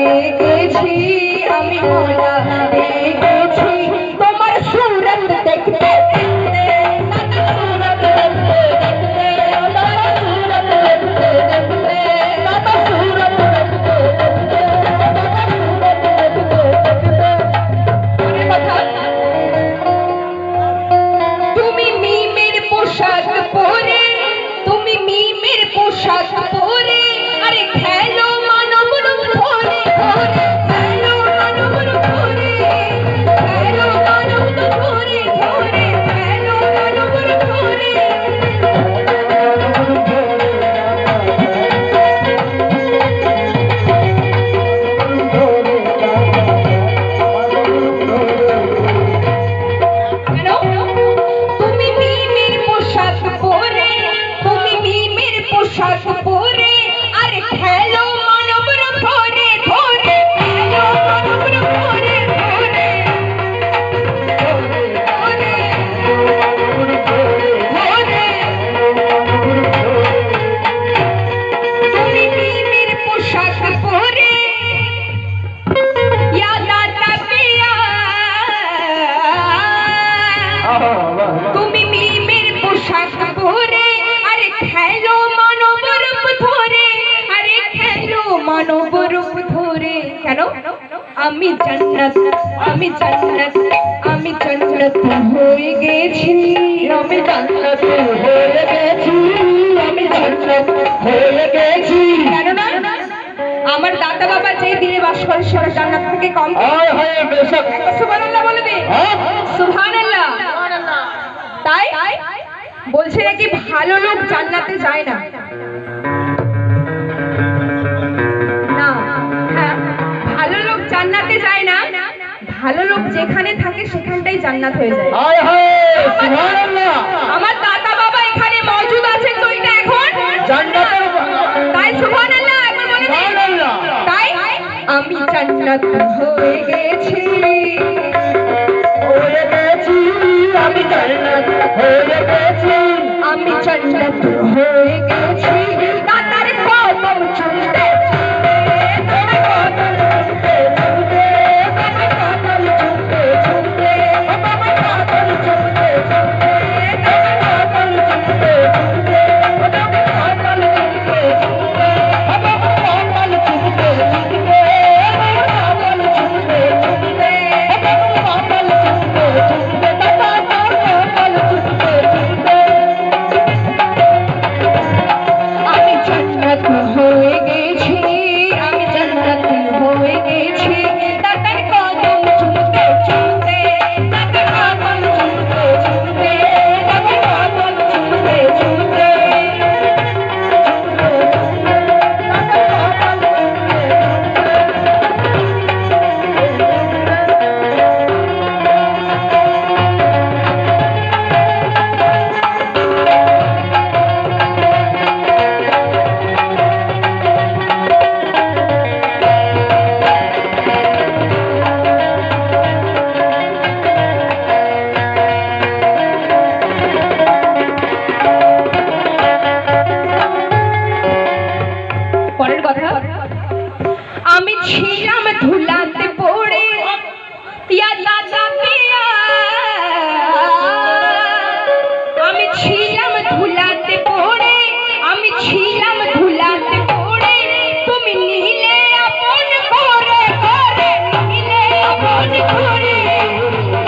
হয়ে গেছি, আমি মৌলা হয়ে গেছি তোমার সুরত দেখতে আমি জান্নাত আমি জান্নাত আমি জান্নাত হয়ে গেছি, আমি জান্নাত হয়ে গেছি, আমি জান্নাত হয়ে গেছি। কেন না আমার দাদা বাবা যে দিনে বাস করে সে জান্নাত থেকে কম? সুবহানাল্লাহ বলে দে, সুবহানাল্লাহ। তাই বলছে নাকি ভালো লোক জান্নাতে যায় না। জান্নাতে যায় না, ভালো লোক যেখানে থাকে সেখানটাই জান্নাত হয়ে যায়। সুবহানাল্লাহ। আমার দাদা বাবা এখানে মওজুদ আছেন তো এটা এখন জান্নাতের, তাই সুবহানাল্লাহ একবার বলে দিন। তাই আমি জান্নাত হয়ে গেছি, হয়ে গেছি, আমি জান্নাত হয়ে গেছি, আমি জান্নাত হয়ে গেছি দাদার কদম চুমতে আমি ছিলাম ধুলাতে পড়ে ইয়া দাদা পিয়া, আমি ছিলাম ধুলাতে পড়ে, আমি ছিলাম ধুলাতে পড়ে, তুমি নিলে আপন করে করে, নিলে আপন করে,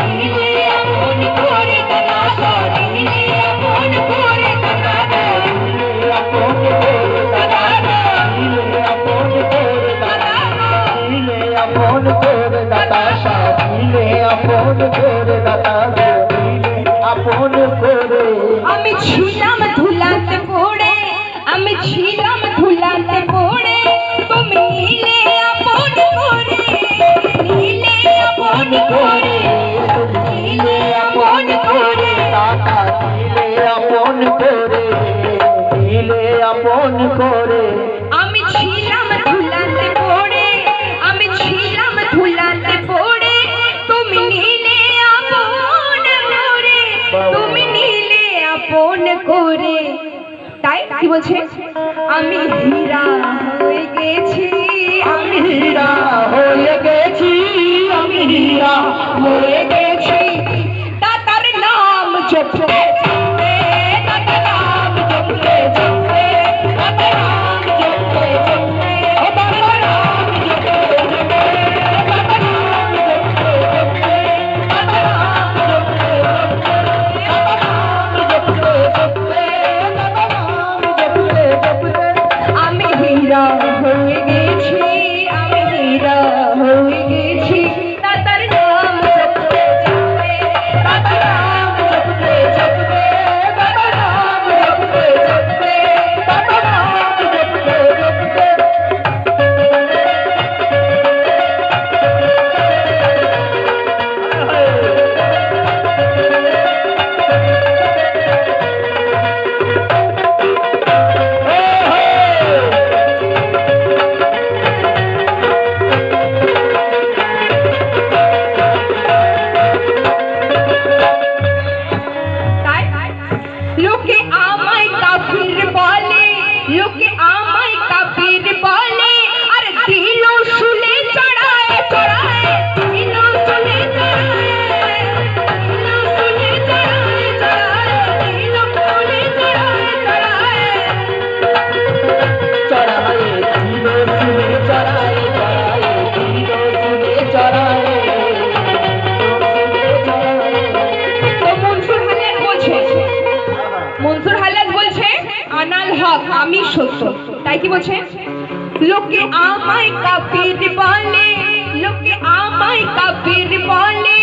নিলে আপন করে দাদা, নিলে আপন করে দাদা, নিলে আপন করে দাদা, নিলে আপন করে দাদা, নিলে আপন করে দাদা, নিলে আপন করে দাদা, নিলে আপন করে। আমি ছিলাম ধুলাতে পড়ে, আমি ছিলাম ধুলাতে পড়ে, তুমি নিলে আপন করে, নিলে আপন করে, নিলে আপন করে দাদা, নিলে আপন করে, নিলে আপন করে। আমি ছিলাম ধুলাতে পড়ে, আমি ছিলাম ধুলাতে পড়ে, তুমি নিলে আপন করে, তুমি নিলে আপন করে। তাই কি বলছে? আমি হীরা হয়ে গেছি, আমি হীরা হয়ে গেছি দাতার নাম জপতে জপতে দাতার নাম জপতে জপতে দাতার নাম জপতে জপতে ও দাতার নাম জপতে জপতে দাতার নাম জপতে জপতে দাতার নাম জপতে জপতে দাতার নাম জপতে জপতে আমি হীরা হয়ে গেছি আমি হীরা হয়ে গেছি দাতার নাম জপতে জপতে দাতার নাম জপতে জপতে দাতার নাম জপতে জপতে দাতার নাম জপতে জপতে লোকে আমায় কাফির বলে লোকে আমায় কাফির বলে আর দিল শুলে চড়ায় চড়ায় দিল শুলে চড়ায় দিল শুলে চড়ায় চড়ায় দিল শুলে চড়ায় চড়ায় চড়ায় দিল শুলে চড়ায় চড়ায় দিল শুলে চড়ায় তো মনসুর হালাত বলছে আনাল হক আমি সত্য তাই কি বলছে লোকে আমায় কাফির বলে লোকে আমায় কাফির বলে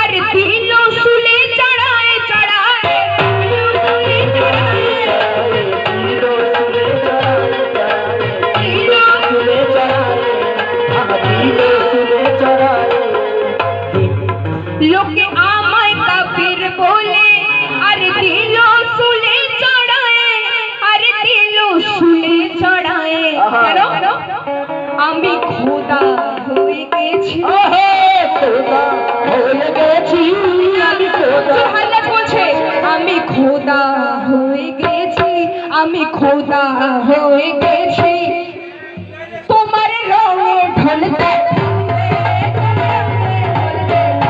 আর দিল শুলে চড়ায় চড়ায় দিল শুলে চড়ায় দিল শুলে চড়ায় দিল শুলে চড়ায় দিল শুলে চড়ায় লোকে আমায় কাফির বলে আর দিল শুলে চড়ায় আর দিল শুলে চড়ায় কেন আমি খোদা হয়ে গেছি খোদা হয়ে গেছি আমি খোদা আল্লাহ বলছে আমি খোদা হয়ে গেছি আমি খোদা হয়ে গেছি তোমার রঙে ঢলতে আমি খোদা হয়ে গেছি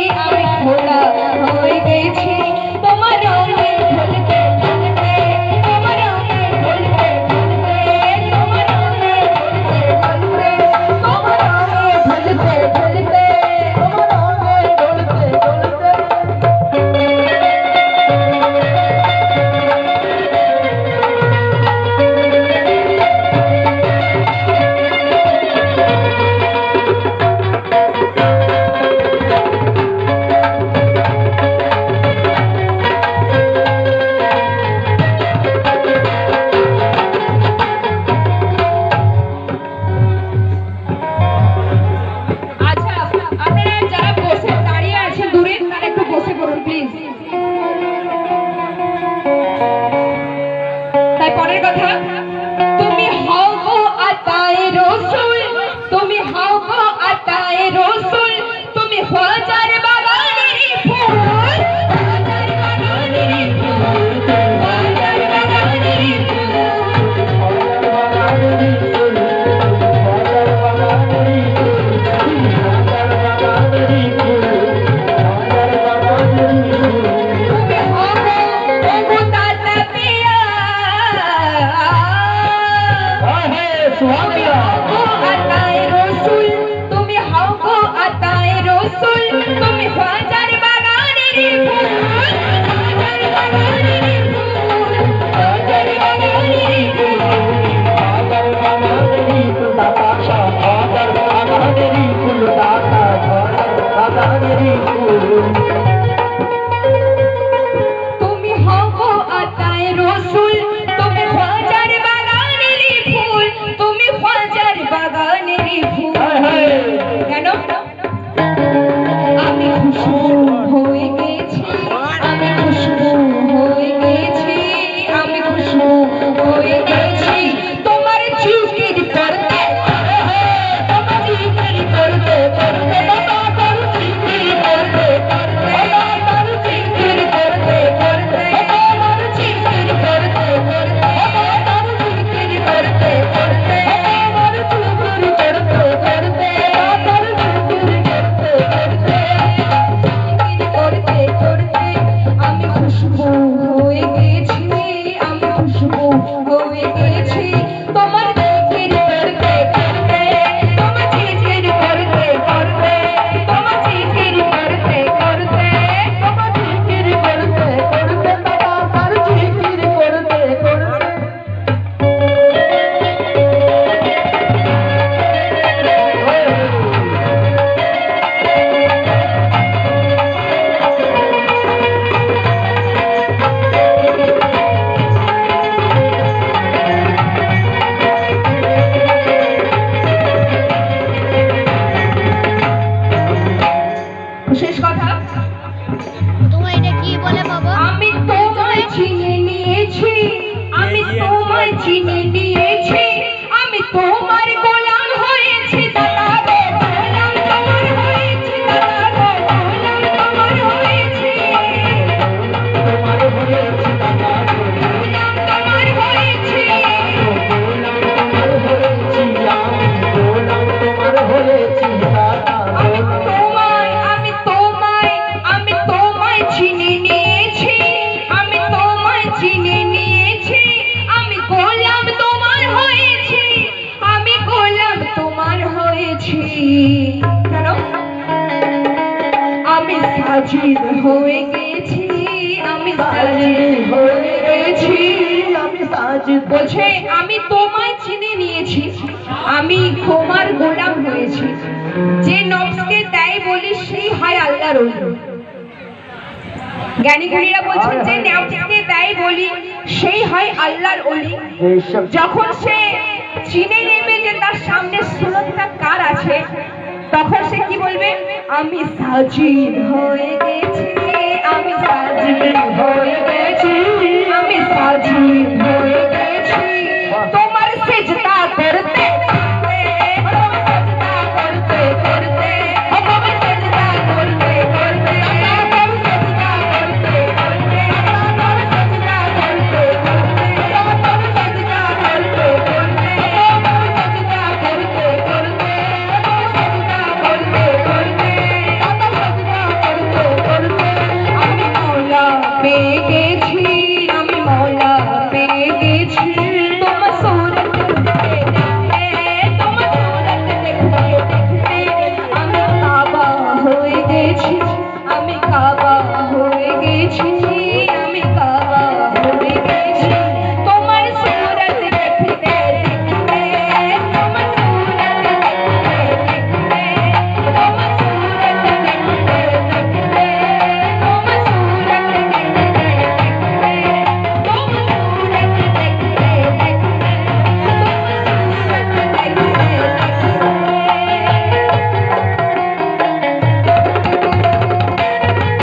আমি খোদা হয়ে গেছি তোমার রঙে ঢলতে ঢলতে তোমার রঙে ঢলতে ঢলতে তোমার রঙে ঢলতে ঢলতে তোমার রঙে ঢলতে ঢলতে তোমার রঙে ঢলতে আচ্ছা আপনারা যারা বসে দাঁড়িয়ে আছেন দূরে তারা একটু বসে পড়ুন প্লিজ তাই পরের কথা তুমি হও গো আতায়ে রসুল তুমি হও গো আতায়ে রসুল তুমি হাজার বাগানের ফুল হাজার বাগানের ফুল হাজার বাগানের ফুল তুমি হও গো দাতা পিয়া নিয়েছি, আমি তোমায় চিনে নিয়েছি, আমি তোমার গোলাম হয়েছি দাদা গো, গোলাম তোমার হয়েছি দাদা গো, গোলাম তোমার হয়েছি, তোমার হয়েছি দাদা গো, গোলাম তোমার হয়েছি, গোলাম তোমার হয়েছি, আমি গোলাম তোমার হয়েছি দাদা আমি গো। তোমায় চিনে নিয়েছি, আমি তোমায় চিনে নিয়েছি, আমি গোলাম তোমার হয়েছি, আমি গোলাম তোমার হয়েছি। কেন? আমি সাজিদ হয়ে গেছি, আমি সাজিদ হয়ে গেছি। আমি সাজিদ বলছে আমি তোমায় চিনে নিয়েছি, আমি তোমার গোলাম হয়েছি। যে নফসকে দেয় বলি সেই হয় আল্লাহর ওলি। জ্ঞানী গুণীরা বলছেন যে নফসকে দেয় বলি সেই হয় আল্লাহর ওলি। এইসব যখন সে চিনে নেবে যে তার সামনে সুরতটা কার আছে, তখন সে কি বলবে? আমি সাজিদ হয়ে গেছি, আমি সাজিদ হয়ে গেছি, আমি সাজিদ